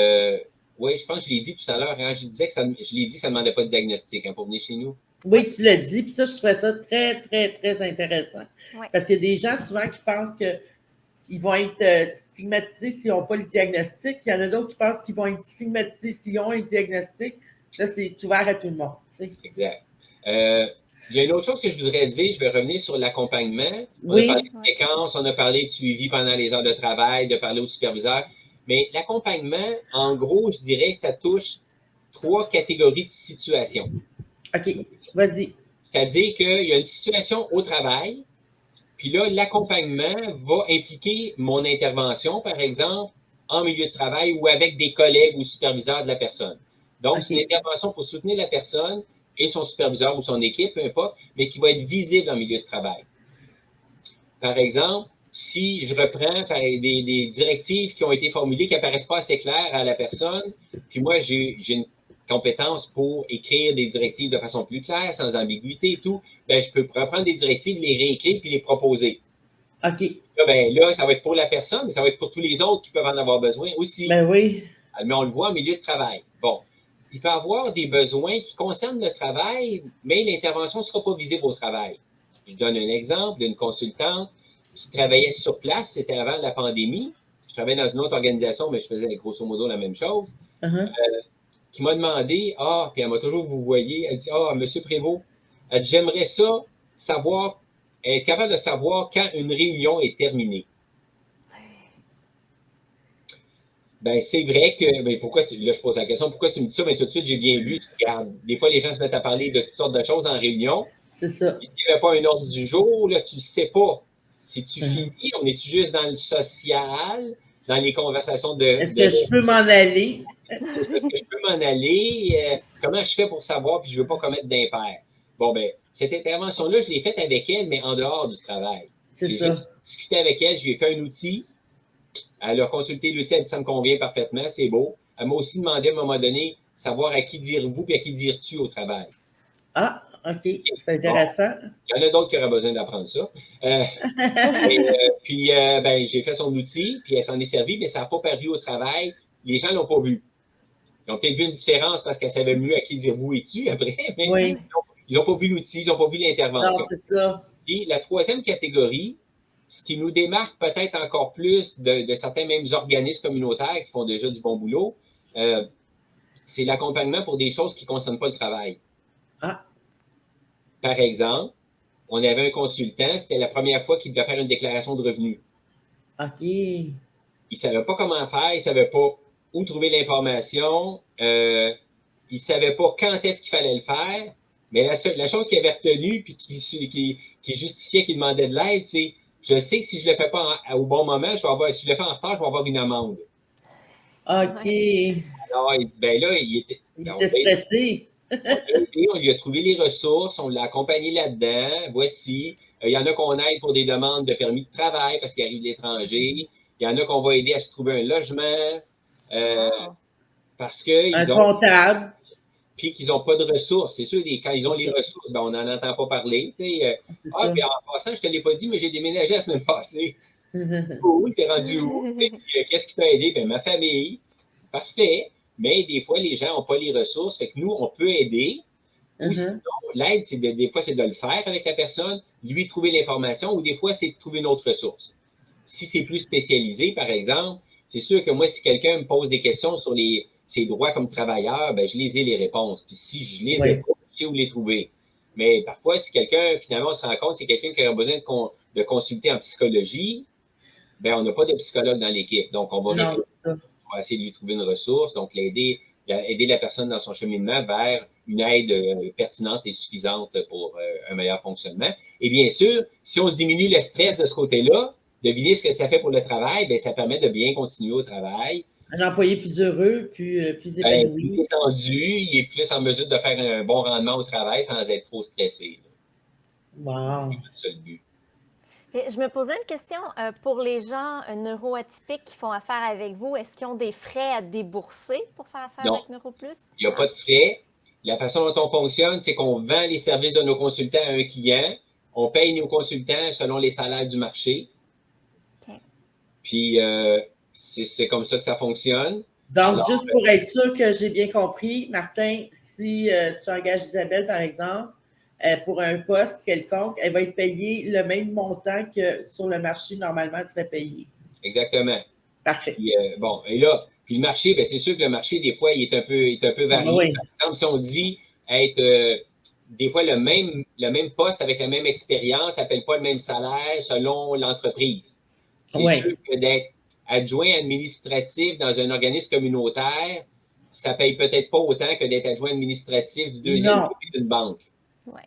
oui, je pense que je l'ai dit tout à l'heure, hein, je disais que ça ne demandait pas de diagnostic pour venir chez nous. Oui, tu l'as dit, puis ça, je trouvais ça très, très, très intéressant. Ouais. Parce qu'il y a des gens souvent qui pensent qu'ils vont être stigmatisés s'ils n'ont pas le diagnostic. Il y en a d'autres qui pensent qu'ils vont être stigmatisés s'ils ont un diagnostic. Là, c'est ouvert à tout le monde. Tu sais. Exact. Il y a une autre chose que je voudrais dire, je vais revenir sur l'accompagnement. On a parlé de fréquence, on a parlé de suivi pendant les heures de travail, de parler au superviseur. Mais l'accompagnement, en gros, je dirais que ça touche 3 catégories de situations. OK, vas-y. C'est-à-dire qu'il y a une situation au travail, puis là, l'accompagnement va impliquer mon intervention, par exemple, en milieu de travail ou avec des collègues ou superviseurs de la personne. Donc, c'est une intervention pour soutenir la personne et son superviseur ou son équipe, peu importe, mais qui va être visible en milieu de travail. Par exemple, si je reprends des directives qui ont été formulées qui n'apparaissent pas assez claires à la personne, puis moi, j'ai une compétence pour écrire des directives de façon plus claire, sans ambiguïté et tout, bien, je peux reprendre des directives, les réécrire puis les proposer. OK. Là, ça va être pour la personne, mais ça va être pour tous les autres qui peuvent en avoir besoin aussi. Ben oui. Mais on le voit en milieu de travail. Bon. Il peut y avoir des besoins qui concernent le travail, mais l'intervention ne sera pas visible au travail. Je donne un exemple d'une consultante qui travaillait sur place, c'était avant la pandémie. Je travaillais dans une autre organisation, mais je faisais grosso modo la même chose. Qui m'a demandé, puis elle m'a toujours vous voyez, elle dit, Monsieur Prévost, j'aimerais ça savoir, être capable de savoir quand une réunion est terminée. Ben, c'est vrai que, là, je pose la question, pourquoi tu me dis ça? Mais tout de suite, j'ai bien vu, regarde, des fois, les gens se mettent à parler de toutes sortes de choses en réunion. C'est ça. S'il n'y avait pas un ordre du jour, là, tu ne sais pas. Si tu finis, on est-tu juste dans le social, dans les conversations de... Est-ce que je peux m'en aller? Est-ce que je peux m'en aller? Comment je fais pour savoir, puis je ne veux pas commettre d'impair? Bon, ben, cette intervention-là, je l'ai faite avec elle, mais en dehors du travail. C'est J'ai ça. juste discuté avec elle, je lui ai fait un outil. Elle a consulté l'outil, elle a dit ça me convient parfaitement, c'est beau. Elle m'a aussi demandé à un moment donné savoir à qui dire vous et à qui dire tu au travail. Ah, OK. C'est Bon, intéressant. il y en a d'autres qui auraient besoin d'apprendre ça. Puis, ben, j'ai fait son outil, puis elle s'en est servie, mais ça n'a pas paru au travail. Les gens ne l'ont pas vu. Ils ont peut-être vu une différence parce qu'elle savait mieux à qui dire vous et tu après, mais Oui. ils n'ont pas vu l'outil, ils n'ont pas vu Non, l'intervention. c'est ça. Et la troisième catégorie, ce qui nous démarque peut-être encore plus de certains mêmes organismes communautaires qui font déjà du bon boulot, c'est l'accompagnement pour des choses qui ne concernent pas le travail. Ah, Par exemple, on avait un consultant, c'était la première fois qu'il devait faire une déclaration de revenus. OK. Il ne savait pas comment faire, il ne savait pas où trouver l'information, il ne savait pas quand est-ce qu'il fallait le faire, mais la chose qu'il avait retenue puis qui justifiait qu'il demandait de l'aide, c'est je sais que si je ne le fais pas au bon moment, si je le fais en retard, je vais avoir une amende. OK. Alors, ben là, il était stressé. on lui a trouvé les ressources, on l'a accompagné là-dedans. Voici, il y en a qu'on aide pour des demandes de permis de travail parce qu'ils arrivent de l'étranger. Il y en a qu'on va aider à se trouver un logement parce qu'ils ont. Comptable. Puis qu'ils n'ont pas de ressources. C'est sûr, quand ils ont les ressources, ben, on n'en entend pas parler. Puis en passant, je ne te l'ai pas dit, mais j'ai déménagé la semaine passée. Cool, t'es rendu où? Qu'est-ce qui t'a aidé? Ben, ma famille. Parfait. Mais des fois, les gens n'ont pas les ressources. Fait que nous, on peut aider. Ou sinon, l'aide, des fois, c'est de le faire avec la personne, lui trouver l'information, ou des fois, c'est de trouver une autre ressource. Si c'est plus spécialisé, par exemple, c'est sûr que moi, si quelqu'un me pose des questions sur ses droits comme travailleur, ben, je les ai les réponses. Puis si je les ai pas, je sais où les trouver. Mais parfois, si quelqu'un, finalement, on se rend compte, c'est quelqu'un qui a besoin de consulter en psychologie, ben, on n'a pas de psychologue dans l'équipe. Donc, on va essayer de lui trouver une ressource, donc aider la personne dans son cheminement vers une aide pertinente et suffisante pour un meilleur fonctionnement. Et bien sûr, si on diminue le stress de ce côté-là, devinez ce que ça fait pour le travail, bien, ça permet de bien continuer au travail. Un employé plus heureux, plus épanoui. Plus détendu, il est plus en mesure de faire un bon rendement au travail sans être trop stressé. Wow. C'est le but. Je me posais une question pour les gens neuroatypiques qui font affaire avec vous. Est-ce qu'ils ont des frais à débourser pour faire affaire avec NeuroPlus? Il n'y a pas de frais. La façon dont on fonctionne, c'est qu'on vend les services de nos consultants à un client. On paye nos consultants selon les salaires du marché. Okay. Puis, c'est comme ça que ça fonctionne. Donc, alors, juste pour être sûr que j'ai bien compris, Martin, si tu engages Isabelle, par exemple, pour un poste quelconque, elle va être payée le même montant que sur le marché, normalement, elle serait payée. Exactement. Parfait. Puis, bon, et là, puis le marché, bien, c'est sûr que le marché, des fois, il est un peu varié. Oui. Par exemple, si on dit être des fois le même poste avec la même expérience, ça ne paye pas le même salaire selon l'entreprise. C'est sûr que d'être adjoint administratif dans un organisme communautaire, ça ne paye peut-être pas autant que d'être adjoint administratif du deuxième côté d'une banque. Oui.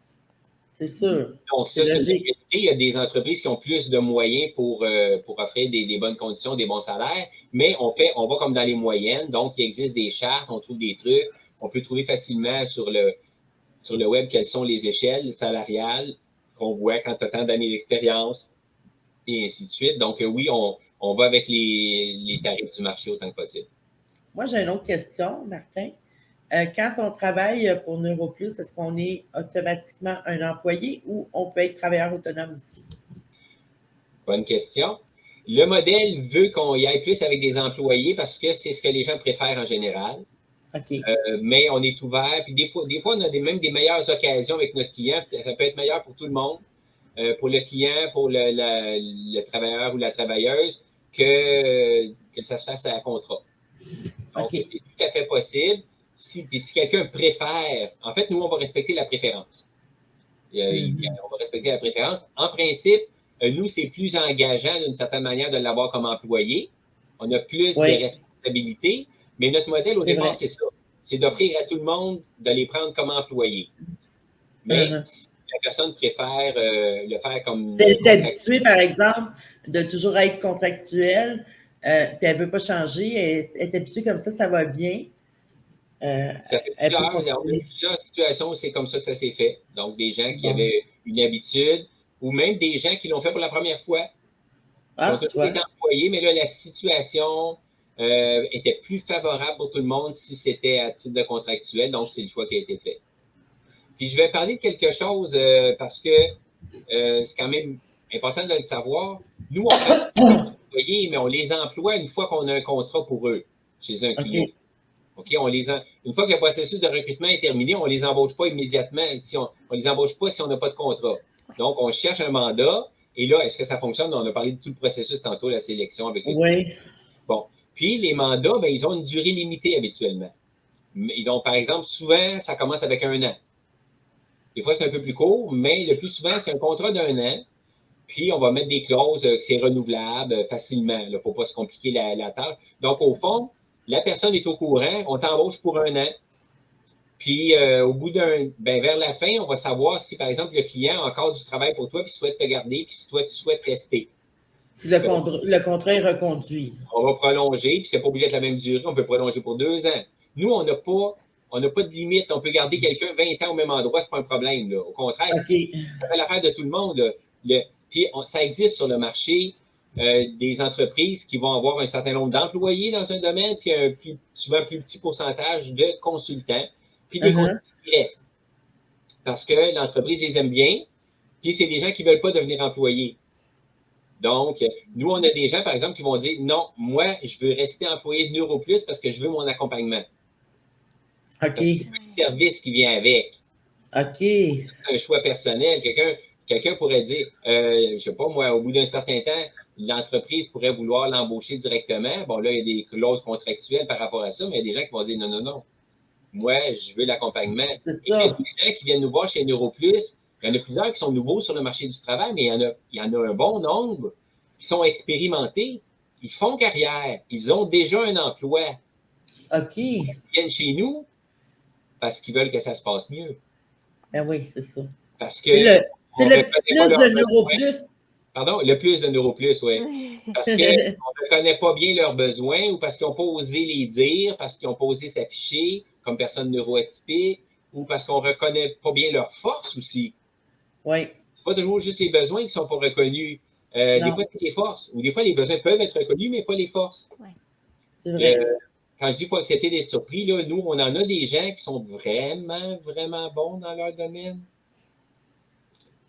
C'est sûr. Donc, ça, c'est une réalité. Il y a des entreprises qui ont plus de moyens pour offrir des bonnes conditions, des bons salaires, mais on va comme dans les moyennes. Donc, il existe des chartes, on trouve des trucs. On peut trouver facilement sur le web quelles sont les échelles salariales qu'on voit quand tu as tant d'années d'expérience et ainsi de suite. Donc, oui, on va avec les tarifs du marché autant que possible. Moi, j'ai une autre question, Martin. Quand on travaille pour NeuroPlus, est-ce qu'on est automatiquement un employé ou on peut être travailleur autonome aussi? Bonne question. Le modèle veut qu'on y aille plus avec des employés parce que c'est ce que les gens préfèrent en général. Okay. Mais on est ouvert. Puis des fois on a même des meilleures occasions avec notre client. Ça peut être meilleur pour tout le monde, pour le client, pour le travailleur ou la travailleuse, que ça se fasse à contrat. Donc, c'est tout à fait possible. Puis si quelqu'un préfère, en fait, nous, on va respecter la préférence. On va respecter la préférence. En principe, nous, c'est plus engageant d'une certaine manière de l'avoir comme employé. On a plus de responsabilités, mais notre modèle au départ, c'est ça. C'est d'offrir à tout le monde de les prendre comme employés. Mais si la personne préfère le faire comme... Si elle est habituée, par exemple, de toujours être contractuelle, puis elle ne veut pas changer, elle est habituée comme ça va bien. Ça fait elle peut on a eu continuer. plusieurs situations où c'est comme ça que ça s'est fait. Donc, des gens qui Bon. avaient une habitude ou même des gens qui l'ont fait pour la première fois, qui ont Ah, tu toujours vois. été employés, mais là, la situation était plus favorable pour tout le monde si c'était à titre de contractuel. Donc, c'est le choix qui a été fait. Puis, je vais parler de quelque chose parce que c'est quand même important de le savoir. Nous, on prend des employés, mais on les emploie une fois qu'on a un contrat pour eux chez un client. OK. OK? Une fois que le processus de recrutement est terminé, on ne les embauche pas immédiatement. On les embauche pas si on n'a pas de contrat. Donc, on cherche un mandat. Et là, est-ce que ça fonctionne? On a parlé de tout le processus tantôt, la sélection avec le client. Oui. Bon. Puis, les mandats, ben, ils ont une durée limitée habituellement. Donc, par exemple, souvent, ça commence avec 1 an. Des fois, c'est un peu plus court, mais le plus souvent, c'est un contrat d'1 an. Puis, on va mettre des clauses que c'est renouvelable facilement. Il ne faut pas se compliquer la tâche. Donc, au fond, la personne est au courant, on t'embauche pour 1 an. Puis, au bout vers la fin, on va savoir si, par exemple, le client a encore du travail pour toi, puis souhaite te garder, puis si toi, tu souhaites rester. Si le contrat est reconduit. On va prolonger, puis c'est pas obligé d'être la même durée, on peut prolonger pour 2 ans. Nous, on n'a pas de limite. On peut garder quelqu'un 20 ans au même endroit, c'est pas un problème. Là. Au contraire, OK. ça fait l'affaire de tout le monde. Puis, ça existe sur le marché des entreprises qui vont avoir un certain nombre d'employés dans un domaine, puis souvent un plus petit pourcentage de consultants, puis des consultants qui restent. Parce que l'entreprise les aime bien, puis c'est des gens qui ne veulent pas devenir employés. Donc, nous, on a des gens, par exemple, qui vont dire non, moi, je veux rester employé de NeuroPlus parce que je veux mon accompagnement. Parce que OK. c'est le service qui vient avec. OK. C'est un choix personnel. Quelqu'un pourrait dire, je ne sais pas, moi, au bout d'un certain temps, l'entreprise pourrait vouloir l'embaucher directement. Bon, là, il y a des clauses contractuelles par rapport à ça, mais il y a des gens qui vont dire non, non, non. Moi, je veux l'accompagnement. C'est Et il y a ça. des gens qui viennent nous voir chez NeuroPlus. Il y en a plusieurs qui sont nouveaux sur le marché du travail, mais il y en a un bon nombre qui sont expérimentés. Ils font carrière. Ils ont déjà un emploi. OK. Ils viennent chez nous parce qu'ils veulent que ça se passe mieux. Ben oui, c'est ça. Parce que C'est on le ne petit reconnaît pas plus leurs de besoins. NeuroPlus. Pardon, le plus de NeuroPlus, oui. Parce qu'on ne connaît pas bien leurs besoins ou parce qu'ils n'ont pas osé les dire, parce qu'ils n'ont pas osé s'afficher comme personne neuroatypique ou parce qu'on ne reconnaît pas bien leurs forces aussi. Oui. C'est pas toujours juste les besoins qui ne sont pas reconnus. Des fois, c'est les forces. Ou des fois, les besoins peuvent être reconnus, mais pas les forces. Ouais. C'est vrai. Quand je dis pas accepter d'être surpris, là, nous, on en a des gens qui sont vraiment, vraiment bons dans leur domaine.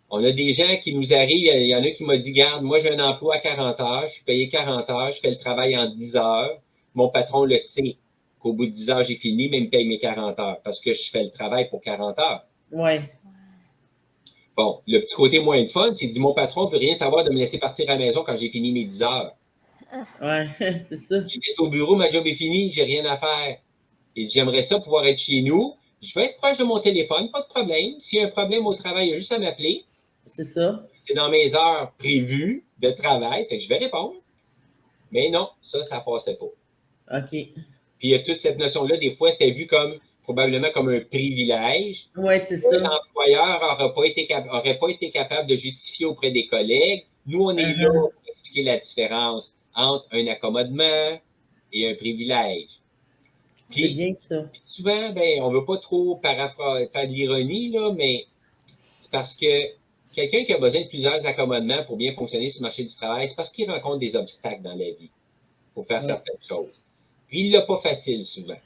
On a des gens qui nous arrivent, il y en a qui m'ont dit, garde, moi j'ai un emploi à 40 heures, je suis payé 40 heures, je fais le travail en 10 heures. Mon patron le sait qu'au bout de 10 heures, j'ai fini, mais il me paye mes 40 heures parce que je fais le travail pour 40 heures. Oui. Bon, le petit côté moins fun, c'est dit, mon patron ne veut rien savoir de me laisser partir à la maison quand j'ai fini mes 10 heures. Oui, c'est ça. J'ai dit au bureau, ma job est finie, j'ai rien à faire. Et j'aimerais ça pouvoir être chez nous. Je vais être proche de mon téléphone, pas de problème. S'il y a un problème au travail, il y a juste à m'appeler. C'est ça. C'est dans mes heures prévues de travail, fait que je vais répondre. Mais non, ça ne passait pas. OK. Puis il y a toute cette notion-là, des fois, c'était vu probablement comme un privilège. Oui, c'est ça. L'employeur n'aurait pas été capable de justifier auprès des collègues. Nous, on est là pour expliquer la différence entre un accommodement et un privilège. C'est bien ça. Souvent, on ne veut pas trop faire de l'ironie, là, mais c'est parce que quelqu'un qui a besoin de plusieurs accommodements pour bien fonctionner sur le marché du travail, c'est parce qu'il rencontre des obstacles dans la vie pour faire certaines choses. Puis, il ne l'a pas facile souvent.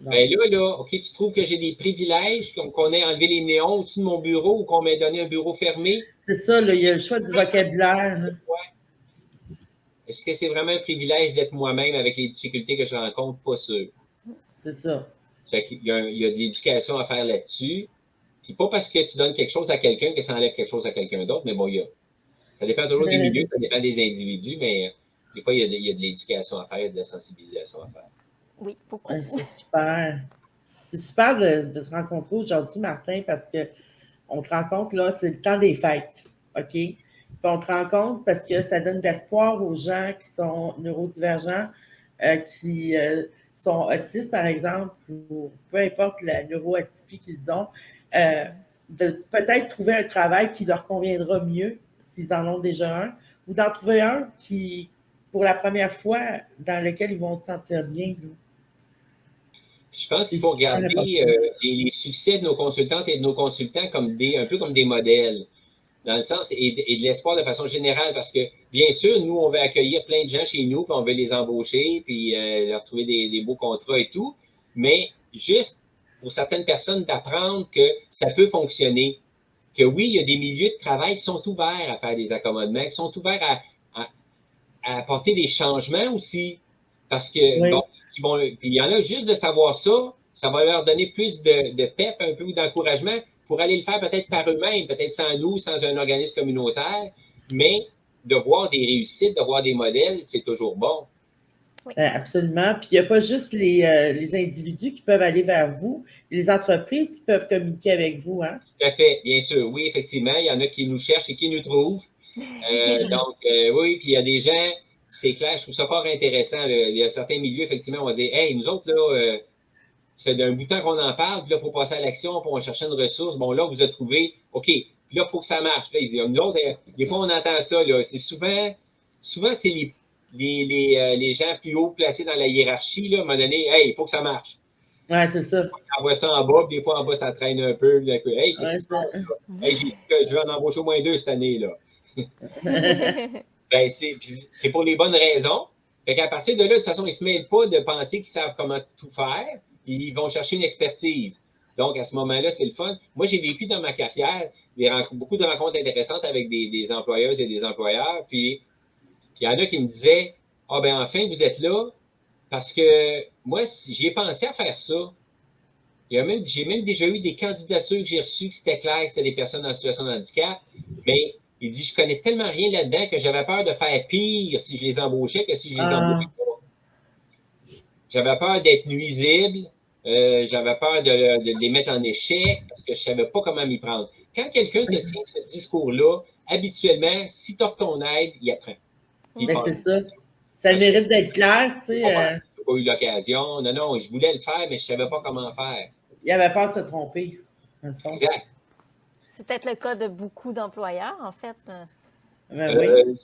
Ouais. Là, OK, tu trouves que j'ai des privilèges, qu'on ait enlevé les néons au-dessus de mon bureau ou qu'on m'ait donné un bureau fermé? C'est ça, là, il y a le choix du vocabulaire. Ouais. Est-ce que c'est vraiment un privilège d'être moi-même avec les difficultés que je rencontre? Pas sûr. C'est ça. Fait qu'il y a de l'éducation à faire là-dessus. Puis pas parce que tu donnes quelque chose à quelqu'un que ça enlève quelque chose à quelqu'un d'autre, mais bon, ça dépend toujours des milieux, ça dépend des individus, mais des fois, il y a de l'éducation à faire, de la sensibilisation à faire. Oui, beaucoup. C'est super. C'est super de se rencontrer aujourd'hui, Martin, parce qu'on te rencontre, là, c'est le temps des fêtes, OK? Puis on te rencontre parce que ça donne de l'espoir aux gens qui sont neurodivergents, qui sont autistes, par exemple, ou peu importe la neuroatypie qu'ils ont, de peut-être trouver un travail qui leur conviendra mieux, s'ils en ont déjà un, ou d'en trouver un qui, pour la première fois, dans lequel ils vont se sentir bien. Je pense qu'il faut regarder les succès de nos consultantes et de nos consultants comme un peu comme des modèles, dans le sens et de l'espoir de façon générale, parce que, bien sûr, nous, on veut accueillir plein de gens chez nous, puis on veut les embaucher, puis leur trouver des beaux contrats et tout, mais juste pour certaines personnes d'apprendre que ça peut fonctionner, que oui, il y a des milieux de travail qui sont ouverts à faire des accommodements, qui sont ouverts à apporter des changements aussi, parce que, bon, puis il y en a juste de savoir ça, ça va leur donner plus de pep un peu ou d'encouragement pour aller le faire peut-être par eux-mêmes, peut-être sans nous, sans un organisme communautaire, mais de voir des réussites, de voir des modèles, c'est toujours bon. Oui. Absolument. Puis il n'y a pas juste les individus qui peuvent aller vers vous, les entreprises qui peuvent communiquer avec vous, hein? Tout à fait, bien sûr. Oui, effectivement, il y en a qui nous cherchent et qui nous trouvent. Donc, oui, puis il y a des gens, c'est clair, je trouve ça fort intéressant. Là. Il y a certains milieux, effectivement, on va dire, hey, nous autres, là, ça fait d'un bout de temps qu'on en parle, puis là, il faut passer à l'action, puis on va chercher une ressource. Bon, là, vous avez trouvé, OK, puis là, il faut que ça marche. Là, ils disent, nous autres, des fois, on entend ça, là. C'est souvent, c'est les gens plus haut placés dans la hiérarchie, là, à un moment donné, hey, il faut que ça marche. Ouais, c'est ça. On envoie ça en bas, puis des fois, en bas, ça traîne un peu. Là, hey, qu'est-ce qui se passe, là? Hey, j'ai dit que je vais en embaucher au moins 2 cette année, là. Ben, c'est pour les bonnes raisons. Fait qu'à partir de là, de toute façon, ils ne se mêlent pas de penser qu'ils savent comment tout faire. Ils vont chercher une expertise. Donc, à ce moment-là, c'est le fun. Moi, j'ai vécu dans ma carrière beaucoup de rencontres intéressantes avec des employeuses et des employeurs. Puis, il y en a qui me disaient, « Ah, ben enfin, vous êtes là. » Parce que moi, j'ai pensé à faire ça. J'ai même déjà eu des candidatures que j'ai reçues qui c'était clair que c'était des personnes en situation de handicap. Mais il dit, je connais tellement rien là-dedans que j'avais peur de faire pire si je les embauchais que si je les embauchais pas. J'avais peur d'être nuisible. J'avais peur de les mettre en échec parce que je ne savais pas comment m'y prendre. Quand quelqu'un te tient ce discours-là, habituellement, si tu offres ton aide, il apprend. Mais c'est ça. Ça mérite d'être clair, tu sais. Je n'ai pas eu l'occasion. Non, je voulais le faire, mais je ne savais pas comment faire. Il avait peur de se tromper, dans le fond. Exact. C'est peut-être le cas de beaucoup d'employeurs, en fait. Ben oui.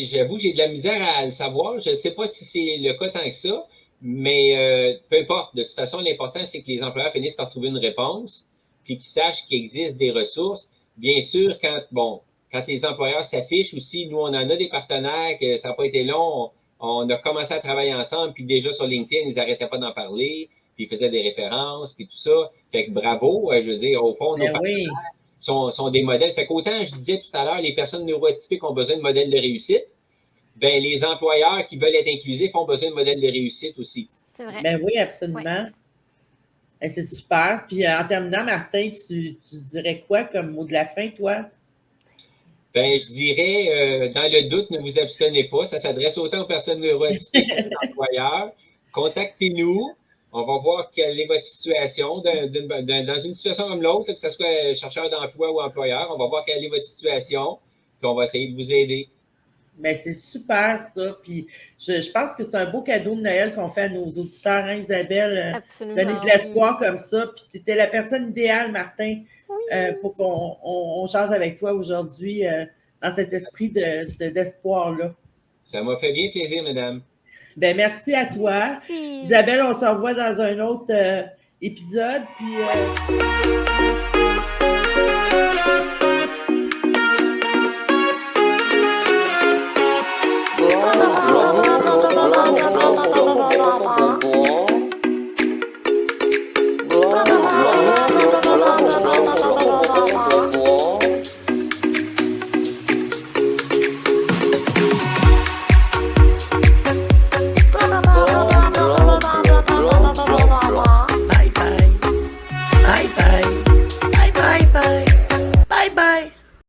J'avoue, j'ai de la misère à le savoir. Je ne sais pas si c'est le cas tant que ça, mais peu importe. De toute façon, l'important, c'est que les employeurs finissent par trouver une réponse, puis qu'ils sachent qu'il existe des ressources. Bien sûr, quand les employeurs s'affichent aussi, nous, on en a des partenaires, que ça n'a pas été long. On a commencé à travailler ensemble, puis déjà sur LinkedIn, ils n'arrêtaient pas d'en parler, puis ils faisaient des références, puis tout ça. Fait que bravo, je veux dire, au fond, nos partenaires sont des modèles. Fait qu'autant, je disais tout à l'heure, les personnes neuroatypiques ont besoin de modèles de réussite, bien, les employeurs qui veulent être inclusifs ont besoin de modèles de réussite aussi. C'est vrai. Ben oui, absolument. Ouais. C'est super. Puis en terminant, Martin, tu dirais quoi comme mot de la fin, toi? Ben, je dirais, dans le doute, ne vous abstenez pas. Ça s'adresse autant aux personnes neuroatypiques qu'aux employeurs. Contactez-nous. On va voir quelle est votre situation. Dans une situation comme l'autre, que ce soit chercheur d'emploi ou employeur, on va voir quelle est votre situation, puis on va essayer de vous aider. Bien, c'est super, ça. Puis je pense que c'est un beau cadeau de Noël qu'on fait à nos auditeurs, hein, Isabelle? Absolument. Donner de l'espoir comme ça. Puis tu étais la personne idéale, Martin, pour qu'on jase avec toi aujourd'hui dans cet esprit d'espoir-là. Ça m'a fait bien plaisir, mesdames. Bien, merci à toi. Isabelle, on se revoit dans un autre épisode. Puis,